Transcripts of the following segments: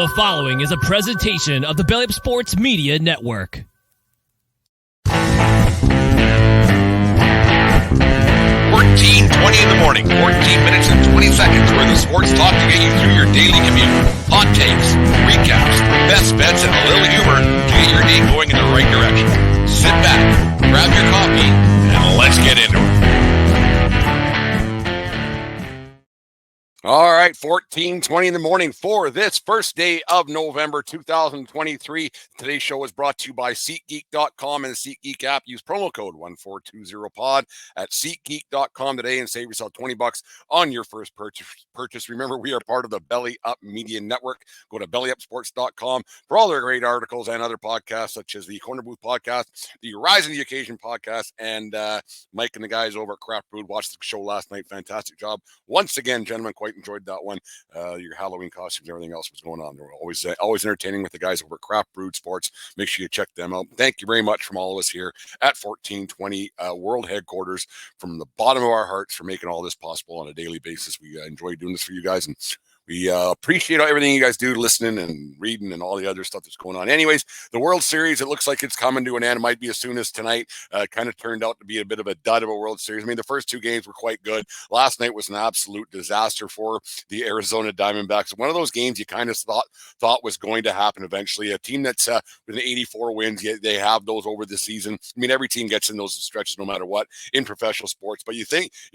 The following is a presentation of the Belly Up Sports Media Network. 14:20 in the morning, 14 minutes and 20 seconds where the sports talk to get you through your daily commute. Hot takes, recaps, best bets, and a little humor to get your day going in the right direction. Sit back, grab your coffee, and let's get into it. All right, 14:20 in the morning for this first day of November 2023. Today's show is brought to you by SeatGeek.com and the SeatGeek app. Use promo code 1420pod at SeatGeek.com today and save yourself $20 on your first purchase. Remember, we are part of the Belly Up Media Network. Go to BellyUpSports.com for all their great articles and other podcasts, such as the Corner Booth podcast, the Rise of the Occasion podcast, and Mike and the guys over at Craft Food watched the show last night. Fantastic job. Once again, gentlemen, quite enjoyed that one. Your Halloween costumes, everything else was going on. They were always entertaining with the guys over at Craft Brewed Sports. Make sure you check them out. Thank you very much from all of us here at 1420 World Headquarters, from the bottom of our hearts, for making all this possible on a daily basis. We enjoy doing this for you guys, and we appreciate everything you guys do, listening and reading and all the other stuff that's going on. Anyways, the World Series, it looks like it's coming to an end. It might be as soon as tonight. Kind of turned out to be a bit of a dud of a World Series. I mean, the first two games were quite good. Last night was an absolute disaster for the Arizona Diamondbacks. One of those games you kind of thought was going to happen eventually. A team that's with 84 wins, they have those over the season. I mean, every team gets in those stretches no matter what in professional sports. But you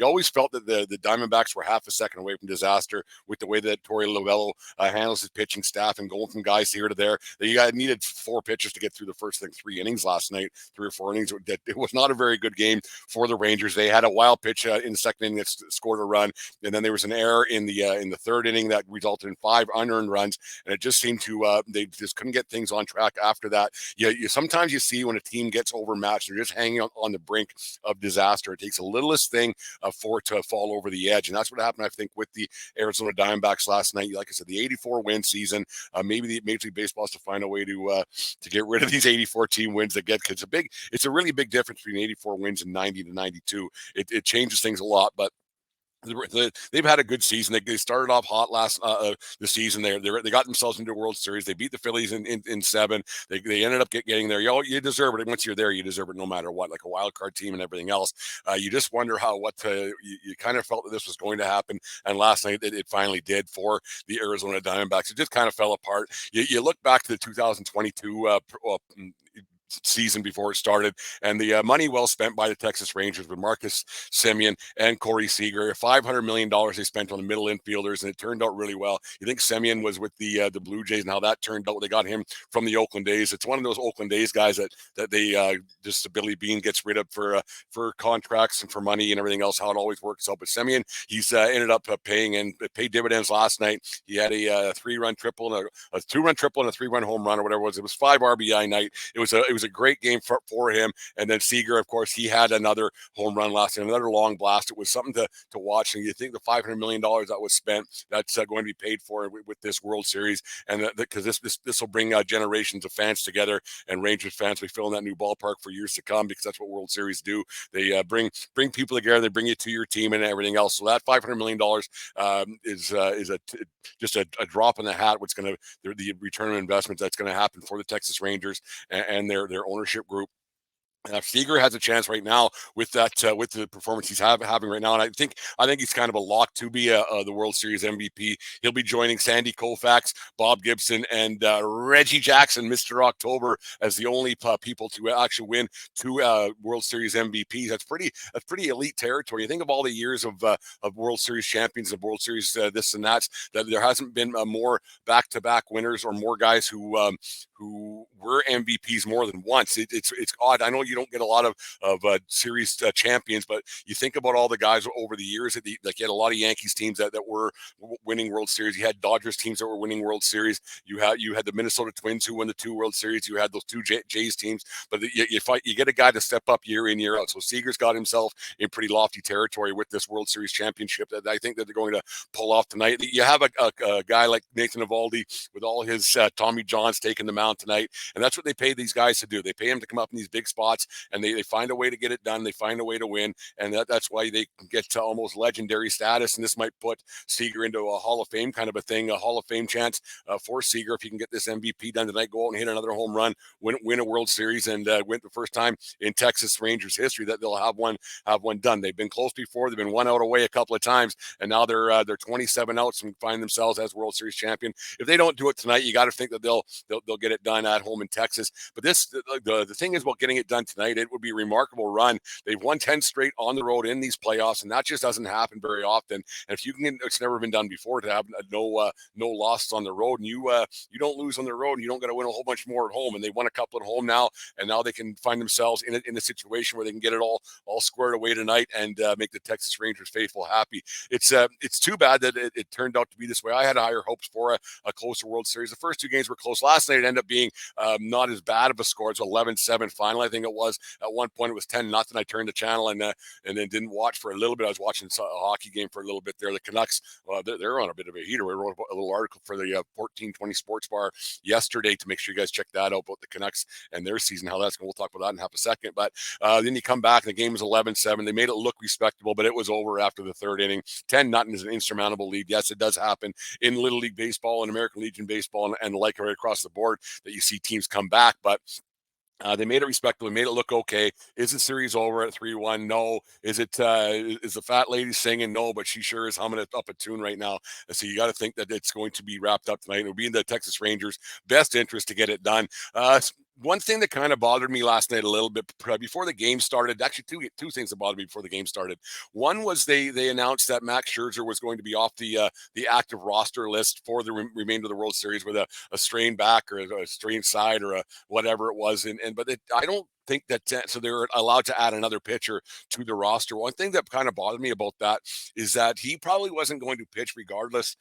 always felt that the Diamondbacks were half a second away from disaster with the way that Torey Lovullo handles his pitching staff and going from guys here to there. You guys needed 4 pitchers to get through the first 3 innings last night, 3 or 4 innings. It was not a very good game for the Rangers. They had a wild pitch in the second inning that scored a run, and then there was an error in the third inning that resulted in 5 unearned runs, and it just seemed to they just couldn't get things on track after that. Sometimes you see when a team gets overmatched, they're just hanging on the brink of disaster. It takes a littlest thing for it to fall over the edge, and that's what happened, I think, with the Arizona Diamondbacks last night. Like I said, the 84 win season. Maybe the Major League Baseball has to find a way to get rid of these 84 team wins that get. It's a really big difference between 84 wins and 90 to 92. It changes things a lot, but they've had a good season. They started off hot last the season. They got themselves into a World Series. They beat the Phillies in 7. They ended up getting there. You deserve it. Once you're there, you deserve it no matter what. Like a wild card team and everything else. You just wonder you kind of felt that this was going to happen, and last night it finally did for the Arizona Diamondbacks. It just kind of fell apart. You look back to the 2022 season before it started, and the money well spent by the Texas Rangers with Marcus Semien and Corey Seager. $500 million they spent on the middle infielders, and it turned out really well. You think Semien was with the Blue Jays, and how that turned out. They got him from the Oakland A's. It's one of those Oakland A's guys that they just Billy Bean gets rid of for contracts and for money and everything else, how it always works out. But Semien, he's ended up paid dividends last night. He had a 3-run triple and a 2-run triple and a 3-run home run or whatever it was. It was 5 RBI night. It was a great game for him. And then Seager, of course, he had another home run last night, another long blast. It was something to watch. And you think the $500 million that was spent, that's going to be paid for with this World Series. And because this will bring generations of fans together, and Rangers fans will be filling that new ballpark for years to come, because that's what World Series do. They bring people together. They bring you to your team and everything else. So that $500 million is just a drop in the hat. The return on investment that's going to happen for the Texas Rangers and their ownership group. Seager has a chance right now with that with the performance he's having right now, and I think he's kind of a lock to be the World Series MVP. He'll be joining Sandy Koufax, Bob Gibson, and Reggie Jackson, Mr. October, as the only people to actually win 2 World Series MVPs. That's pretty elite territory. You think of all the years of World Series champions, of World Series this and that there hasn't been more back-to-back winners or more guys who were MVPs more than once. It's odd. I know you don't get a lot of series champions, but you think about all the guys over the years. You had a lot of Yankees teams that were winning World Series. You had Dodgers teams that were winning World Series. You had the Minnesota Twins who won the 2 World Series. You had those 2 Jays teams. But you get a guy to step up year in, year out. So Seager's got himself in pretty lofty territory with this World Series championship that I think that they're going to pull off tonight. You have a guy like Nathan Eovaldi with all his Tommy Johns taking the mound tonight, and that's what they pay these guys to do. They pay him to come up in these big spots shots, and they find a way to get it done. They find a way to win, and that's why they can get to almost legendary status. And this might put Seager into a Hall of Fame kind of a thing, a Hall of Fame chance for Seager if he can get this MVP done tonight, go out and hit another home run, win a World Series, and win the first time in Texas Rangers history that they'll have one done. They've been close before. They've been one out away a couple of times, and now they're 27 outs and find themselves as World Series champion. If they don't do it tonight, you got to think that they'll get it done at home in Texas. But the thing is about getting it done tonight, it would be a remarkable run. They've won 10 straight on the road in these playoffs, and that just doesn't happen very often. And if you can, it's never been done before to have no losses on the road, and you don't lose on the road, and you don't got to win a whole bunch more at home. And they won a couple at home now, and now they can find themselves in a situation where they can get it all squared away tonight and make the Texas Rangers faithful happy. It's too bad that it turned out to be this way. I had higher hopes for a closer World Series. The first two games were close. Last night it ended up being not as bad of a score. It's 11-7 final. I think it was. At one point it was 10-0. I turned the channel and then didn't watch for a little bit. I was watching a hockey game for a little bit there. The Canucks, they're on a bit of a heater. We wrote a little article for the 1420 Sports Bar yesterday to make sure you guys check that out about the Canucks and their season, how that's going. We'll talk about that in half a second. But then you come back and the game was 11-7. They made it look respectable, but it was over after the third inning. 10-0 is an insurmountable lead. Yes, it does happen in Little League Baseball and American Legion Baseball and like right across the board that you see teams come back, but they made it respectable. They made it look okay. Is the series over at 3-1? No. Is the fat lady singing? No, but she sure is humming it up a tune right now. So you got to think that it's going to be wrapped up tonight. It'll be in the Texas Rangers' best interest to get it done. One thing that kind of bothered me last night a little bit before the game started, actually two things that bothered me before the game started. One was they announced that Max Scherzer was going to be off the active roster list for the remainder of the World Series with a strained back or a strained side or whatever it was. I don't think that so they're allowed to add another pitcher to the roster. One thing that kind of bothered me about that is that he probably wasn't going to pitch regardless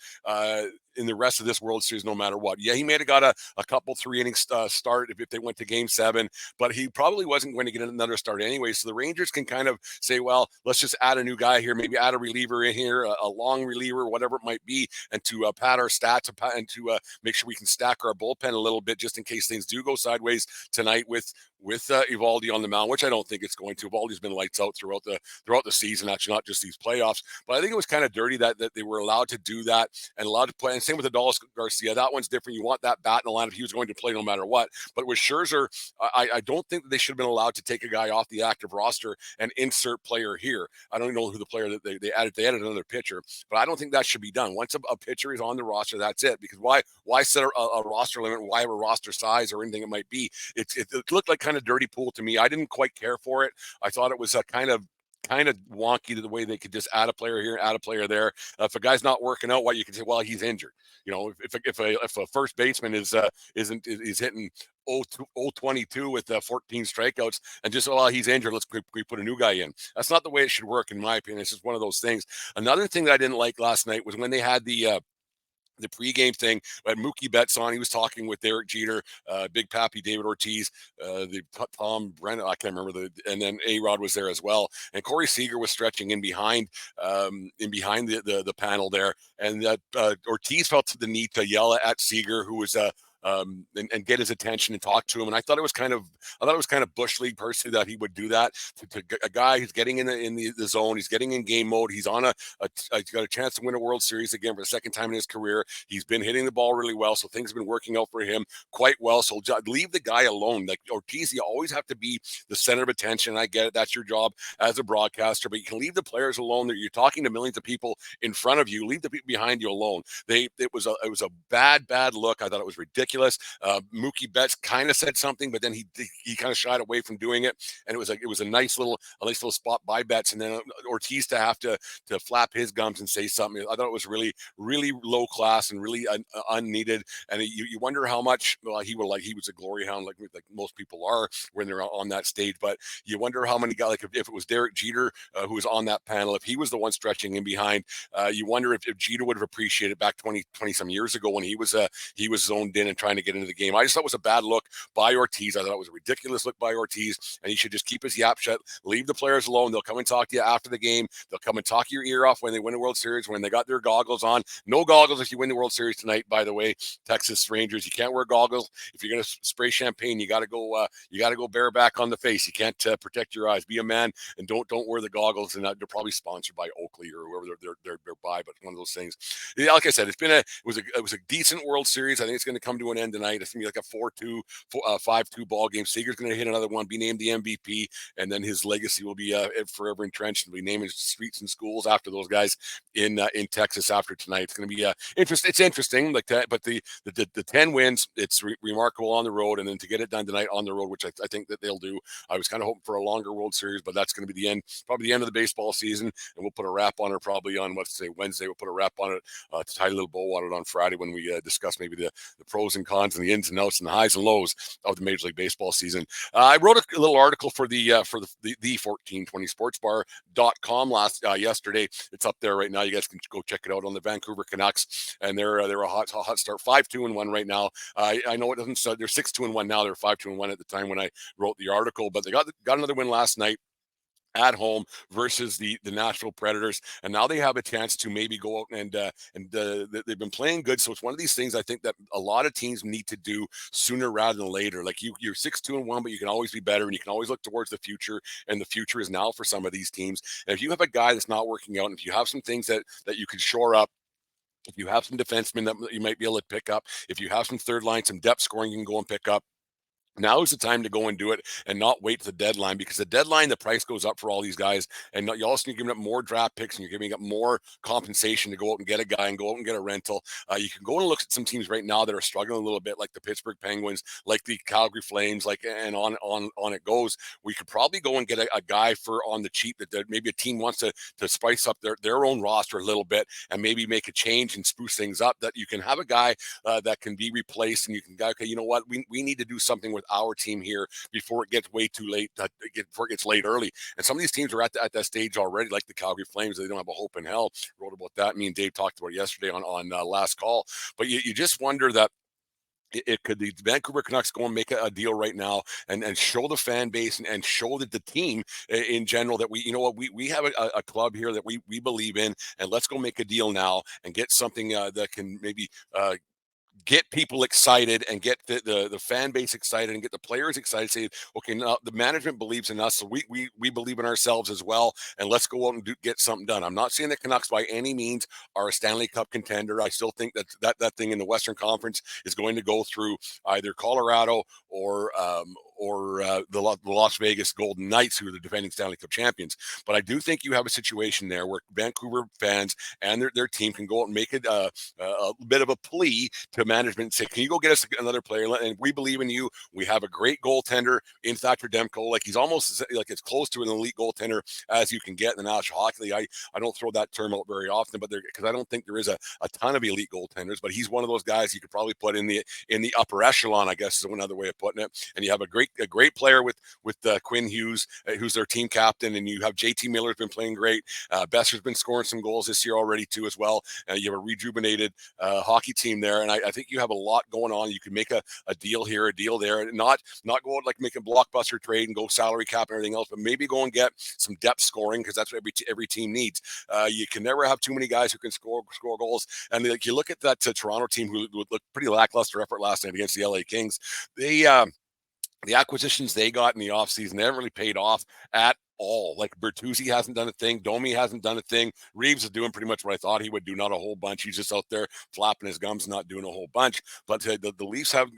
in the rest of this World Series, no matter what. Yeah, he may have got a couple 3 innings start if they went to Game 7, but he probably wasn't going to get another start anyway. So the Rangers can kind of say, well, let's just add a new guy here, maybe add a reliever in here, a long reliever, whatever it might be, and to pad our stats and to make sure we can stack our bullpen a little bit just in case things do go sideways tonight with Eovaldi on the mound, which I don't think it's going to. Eovaldi's been lights out throughout the season, actually not just these playoffs. But I think it was kind of dirty that they were allowed to do that and allowed to play. And same with Adolis Garcia. That one's different. You want that bat in the lineup. He was going to play no matter what. But with Scherzer, I don't think that they should have been allowed to take a guy off the active roster and insert player here. I don't know who the player that they added. They added another pitcher, but I don't think that should be done. Once a pitcher is on the roster, that's it. Because why set a roster limit? Why have a roster size or anything it might be? It looked like kind of dirty pool to me. I didn't quite care for it. I thought it was a kind of wonky the way they could just add a player here, add a player there. If a guy's not working out, you can say, well, he's injured. You know, if a first baseman is hitting 0-22 with 14 strikeouts and just, well, he's injured, let's we put a new guy in. That's not the way it should work, in my opinion. It's just one of those things. Another thing that I didn't like last night was when they had the pregame thing. When Mookie Betts on, he was talking with Derek Jeter, Big Pappy, David Ortiz, the Tom Brennan, I can't remember and then A-Rod was there as well. And Corey Seager was stretching in behind the panel there. And Ortiz felt the need to yell at Seager, who was and get his attention and talk to him. And I thought it was kind of Bush League personally that he would do that to a guy who's getting in the zone. He's getting in game mode. He's on he's got a chance to win a World Series again for the second time in his career. He's been hitting the ball really well, so things have been working out for him quite well. So leave the guy alone. Like Ortiz, you always have to be the center of attention. I get it. That's your job as a broadcaster, but you can leave the players alone. You're talking to millions of people in front of you. Leave the people behind you alone. It was a bad look. I thought it was ridiculous. Mookie Betts kind of said something, but then he kind of shied away from doing it, and it was a nice little spot by Betts, and then Ortiz to have to flap his gums and say something. I thought it was really, really low class and really unneeded. And you wonder how much he was a glory hound like most people are when they're on that stage. But you wonder how many guys, like if it was Derek Jeter who was on that panel, if he was the one stretching in behind, you wonder if Jeter would have appreciated back 20 some years ago when he was zoned in and trying to get into the game. I just thought it was a bad look by Ortiz. I thought it was a ridiculous look by Ortiz, and he should just keep his yap shut, leave the players alone. They'll come and talk to you after the game. They'll come and talk your ear off when they win the World Series, when they got their goggles on. No goggles if you win the World Series tonight, by the way. Texas Rangers, you can't wear goggles. If you're going to spray champagne, you got to go bareback on the face. You can't protect your eyes. Be a man and don't wear the goggles. And they're probably sponsored by Oakley or whoever they're by, but one of those things. Yeah, like I said, it was a decent World Series. I think it's going to come to an end tonight. It's going to be like a 4-2, 5-2 ball game. Seager's going to hit another one, be named the MVP, and then his legacy will be forever entrenched. And be naming streets and schools after those guys in Texas after tonight. It's going to be it's interesting, like that. But the 10 wins, it's remarkable on the road, and then to get it done tonight on the road, which I think that they'll do. I was kind of hoping for a longer World Series, but that's going to be the end, probably the end of the baseball season, and we'll put a wrap on it probably on Wednesday. We'll put a wrap on it to tie a little bow on it on Friday when we discuss maybe the pros and cons and the ins and outs and the highs and lows of the Major League Baseball season. I wrote a little article for the 1420sportsbar.com yesterday. It's up there right now. You guys can go check it out on the Vancouver Canucks, and they're a hot start, 5-2-1 right now. I know it doesn't. They're 6-2-1 now. They're 5-2-1 at the time when I wrote the article, but they got another win last night at home versus the Nashville Predators, and now they have a chance to maybe go out and they've been playing good. So it's one of these things I think that a lot of teams need to do sooner rather than later. Like you're 6-2-1, but you can always be better, and you can always look towards the future. And the future is now for some of these teams. And if you have a guy that's not working out, and if you have some things that you can shore up. If you have some defensemen that you might be able to pick up, if you have some third line, some depth scoring, you can go and pick up. Now is the time to go and do it and not wait for the deadline, because the deadline, the price goes up for all these guys. And you also, you're giving up more draft picks and you're giving up more compensation to go out and get a guy and go out and get a rental. You can go and look at some teams right now that are struggling a little bit, like the Pittsburgh Penguins, like the Calgary Flames, and on it goes. We could probably go and get a guy for on the cheap that maybe a team wants to spice up their own roster a little bit and maybe make a change and spruce things up, that you can have a guy that can be replaced, and you can go, okay, you know what, we need to do something with our team here before it gets way too late, before it gets late early. And some of these teams are at that stage already, like the Calgary Flames. They don't have a hope in hell. Wrote about that. Me and Dave talked about it yesterday on last call. But you just wonder that it could the Vancouver Canucks go and make a deal right now and show the fan base and show that the team in general that we have a club here that we believe in, and let's go make a deal now and get something that can maybe get people excited and get the fan base excited and get the players excited. Say, okay, now the management believes in us, so we believe in ourselves as well, and let's go out and get something done. I'm not saying the Canucks by any means are a Stanley Cup contender. I still think that thing in the Western Conference is going to go through either Colorado or the Las Vegas Golden Knights, who are the defending Stanley Cup champions. But I do think you have a situation there where Vancouver fans and their team can go out and make it a bit of a plea to management and say, can you go get us another player? And we believe in you. We have a great goaltender in Thatcher Demko. Like, he's almost like as close to an elite goaltender as you can get in the National Hockey League. I don't throw that term out very often, but because I don't think there is a ton of elite goaltenders, but he's one of those guys you could probably put in the upper echelon, I guess is another way of putting it. And you have a great player with Quinn Hughes, who's their team captain, and you have JT Miller's been playing great. Besser's been scoring some goals this year already too as well. You have a rejuvenated hockey team there, and I think you have a lot going on. You can make a deal here, a deal there, and not go out like make a blockbuster trade and go salary cap and everything else, but maybe go and get some depth scoring, because that's what every team needs. You can never have too many guys who can score goals. And like, you look at that Toronto team who looked pretty lackluster effort last night against the LA Kings. The acquisitions they got in the offseason, they haven't really paid off at all. Like, Bertuzzi hasn't done a thing. Domi hasn't done a thing. Reeves is doing pretty much what I thought he would do. Not a whole bunch. He's just out there flapping his gums, not doing a whole bunch. But the Leafs have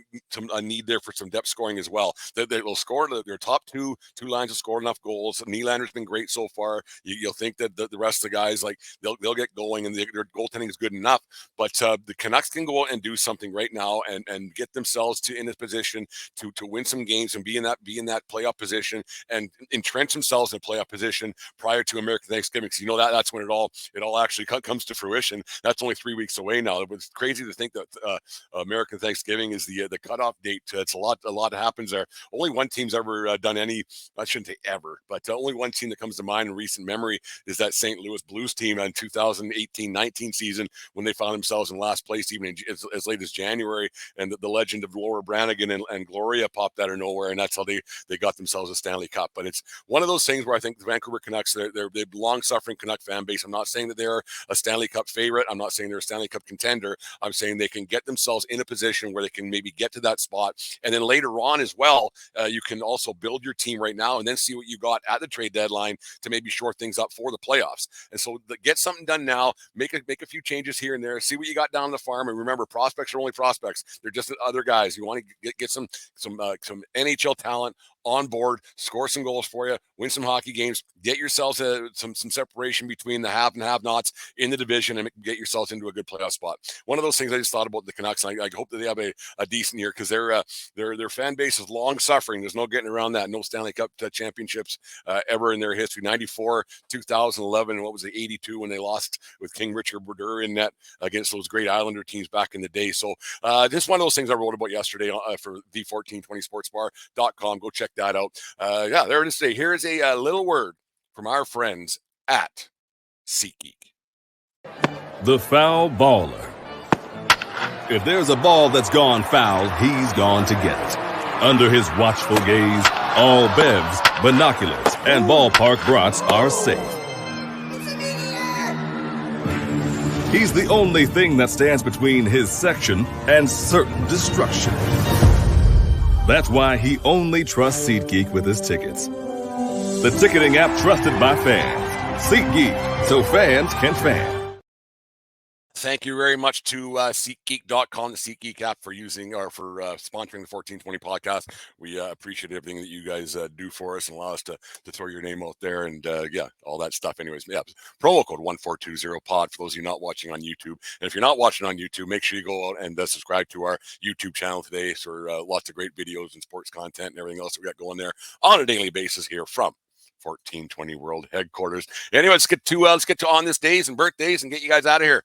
a need there for some depth scoring as well. They'll score. Their top two lines have scored enough goals. Nylander's been great so far. You'll think that the rest of the guys, like, they'll get going, and their goaltending is good enough. But the Canucks can go out and do something right now and get themselves in a position to win some games and be in that playoff position and entrench themselves themselves in a playoff position prior to American Thanksgiving. Because you know that's when it all actually comes to fruition. That's only 3 weeks away now. It was crazy to think that American Thanksgiving is the cutoff date. It's a lot happens there. Only one team's ever done any. I shouldn't say ever, but only one team that comes to mind in recent memory is that St. Louis Blues team in 2018-19 season when they found themselves in last place even as late as January, and the legend of Laura Branigan and Gloria popped out of nowhere, and that's how they got themselves a Stanley Cup. But it's one of those things where I think the Vancouver Canucks, they're long-suffering Canuck fan base. I'm not saying that they're a Stanley Cup favorite. I'm not saying they're a Stanley Cup contender. I'm saying they can get themselves in a position where they can maybe get to that spot, and then later on as well, you can also build your team right now and then see what you got at the trade deadline to maybe shore things up for the playoffs. And so get something done now, make a few changes here and there, see what you got down the farm. And remember, prospects are only prospects. They're just other guys. You want to get some NHL talent on board, score some goals for you, win some hockey games, get yourselves some separation between the have and have-nots in the division, and get yourselves into a good playoff spot. One of those things I just thought about the Canucks, and I hope that they have a decent year, because their fan base is long-suffering. There's no getting around that. No Stanley Cup championships ever in their history. 94, 2011, and what was it, 82 when they lost with King Richard Brodeur in net against those great Islander teams back in the day. So this is one of those things I wrote about yesterday for the1420sportsbar.com. Go check that out. There it is today. Here is a little word from our friends at SeatGeek. The foul baller. If there's a ball that's gone foul, he's gone to get it. Under his watchful gaze, all bevs, binoculars, and ballpark brats are safe. He's the only thing that stands between his section and certain destruction. That's why he only trusts SeatGeek with his tickets. The ticketing app trusted by fans. SeatGeek, so fans can fan. Thank you very much to SeatGeek.com, the SeatGeek app, for using or for sponsoring the 1420 podcast. We appreciate everything that you guys do for us and allow us to throw your name out there and all that stuff. Anyways, promo code 1420pod for those of you not watching on YouTube. And if you're not watching on YouTube, make sure you go out and subscribe to our YouTube channel today for lots of great videos and sports content and everything else that we got going there on a daily basis here from 1420 World Headquarters. Anyway, let's get to on this days and birthdays and get you guys out of here.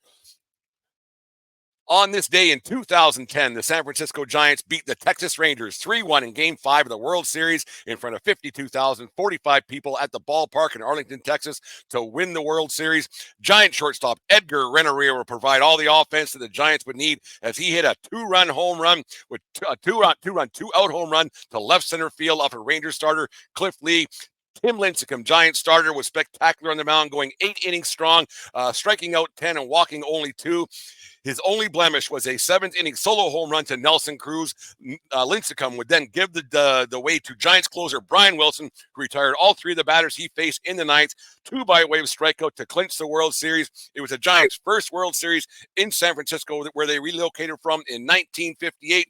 On this day in 2010, the San Francisco Giants beat the Texas Rangers 3-1 in Game 5 of the World Series in front of 52,045 people at the ballpark in Arlington, Texas, to win the World Series. Giant shortstop Edgar Renneria will provide all the offense that the Giants would need as he hit a two-run home run with a two-out home run to left center field off a Rangers starter, Cliff Lee. Tim Lincecum, Giant starter, was spectacular on the mound, going 8 innings strong, striking out 10 and walking only 2. His only blemish was a 7th-inning solo home run to Nelson Cruz. Lincecum would then give the way to Giants closer Brian Wilson, who retired all 3 of the batters he faced in the 9th, 2 by way of strikeout to clinch the World Series. It was the Giants' first World Series in San Francisco, where they relocated from in 1958.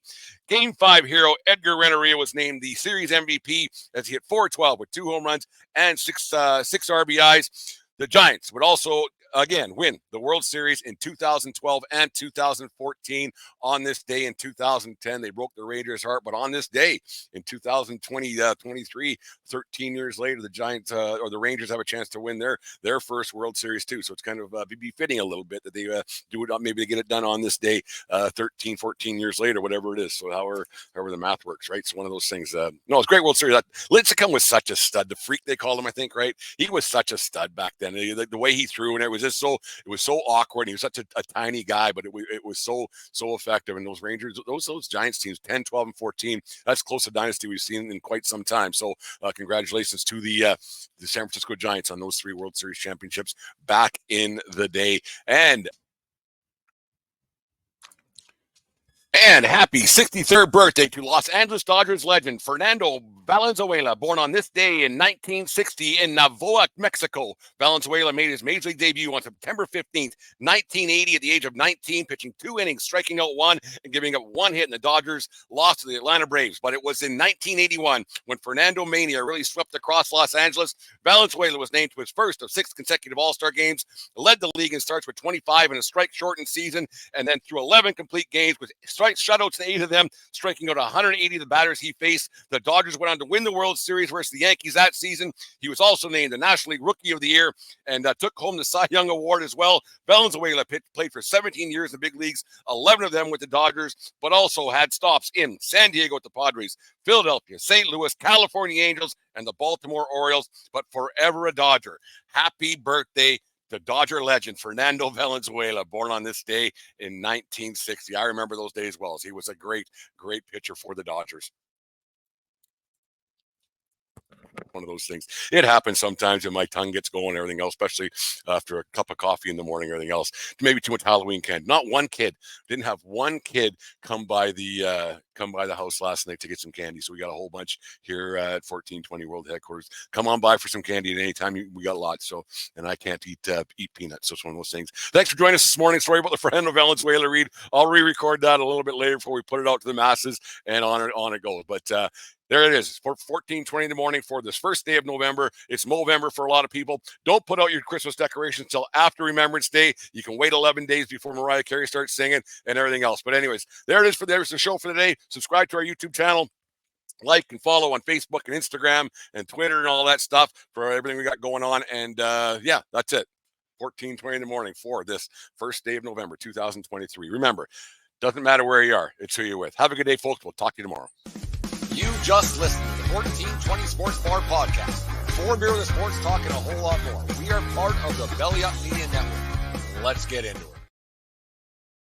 Game 5 hero Edgar Renneria was named the series MVP as he hit .412 with 2 home runs and 6 RBIs. The Giants would also again win the World Series in 2012 and 2014. On this day in 2010, they broke the Rangers' heart, but on this day in 2023, 13 years later, the Giants or the Rangers have a chance to win their first World Series too. So it's kind of befitting a little bit that they do it. Maybe they get it done on this day, 13, 14 years later, whatever it is. So however the math works, right? It's one of those things. No, it's a great World Series. Lincecum was such a stud. The freak they called him, I think, right? He was such a stud back then. The way he threw, and it was just so awkward. He was such a tiny guy, but it was so effective. And those Rangers, those Giants teams, 10, 12, and 14, that's close to dynasty we've seen in quite some time. So congratulations to the San Francisco Giants on those 3 World Series championships back in the day. And happy 63rd birthday to Los Angeles Dodgers legend Fernando Valenzuela, born on this day in 1960 in Navojoa, Mexico. Valenzuela made his major league debut on September 15th, 1980 at the age of 19, pitching 2 innings, striking out 1, and giving up 1 hit, and the Dodgers lost to the Atlanta Braves. But it was in 1981 when Fernando Mania really swept across Los Angeles. Valenzuela was named to his first of 6 consecutive All-Star games, led the league in starts with 25 in a strike-shortened season, and then through 11 complete games with 6 shutouts to 8 of them, striking out 180 of the batters he faced. The Dodgers went on to win the World Series versus the Yankees that season. He was also named the National League Rookie of the Year and took home the Cy Young Award as well. Valenzuela played for 17 years in the big leagues, 11 of them with the Dodgers, but also had stops in San Diego with the Padres, Philadelphia, St. Louis, California Angels, and the Baltimore Orioles, but forever a Dodger. Happy birthday to Dodger legend Fernando Valenzuela, born on this day in 1960. I remember those days well, as he was a great, great pitcher for the Dodgers. One of those things. It happens sometimes when my tongue gets going and everything else, especially after a cup of coffee in the morning and everything else. Maybe too much Halloween candy. Not one kid. Didn't have one kid come by the house last night to get some candy. So we got a whole bunch here at 1420 World Headquarters. Come on by for some candy at any time. We got a lot. So, and I can't eat peanuts. So it's one of those things. Thanks for joining us this morning. Sorry about the Fernando Valenzuela read. I'll re-record that a little bit later before we put it out to the masses, and on it goes. But there it is, for 14:20 in the morning for this first day of November. It's Movember for a lot of people. Don't put out your Christmas decorations until after Remembrance Day. You can wait 11 days before Mariah Carey starts singing and everything else. But anyways, there it is. There's the show for today. Subscribe to our YouTube channel. Like and follow on Facebook and Instagram and Twitter and all that stuff for everything we got going on. And yeah, that's it. 14:20 in the morning for this first day of November 2023. Remember, doesn't matter where you are. It's who you're with. Have a good day, folks. We'll talk to you tomorrow. You just listened to the 1420 Sports Bar Podcast. 4 beer with sports talk and a whole lot more. We are part of the Belly Up Media Network. Let's get into it.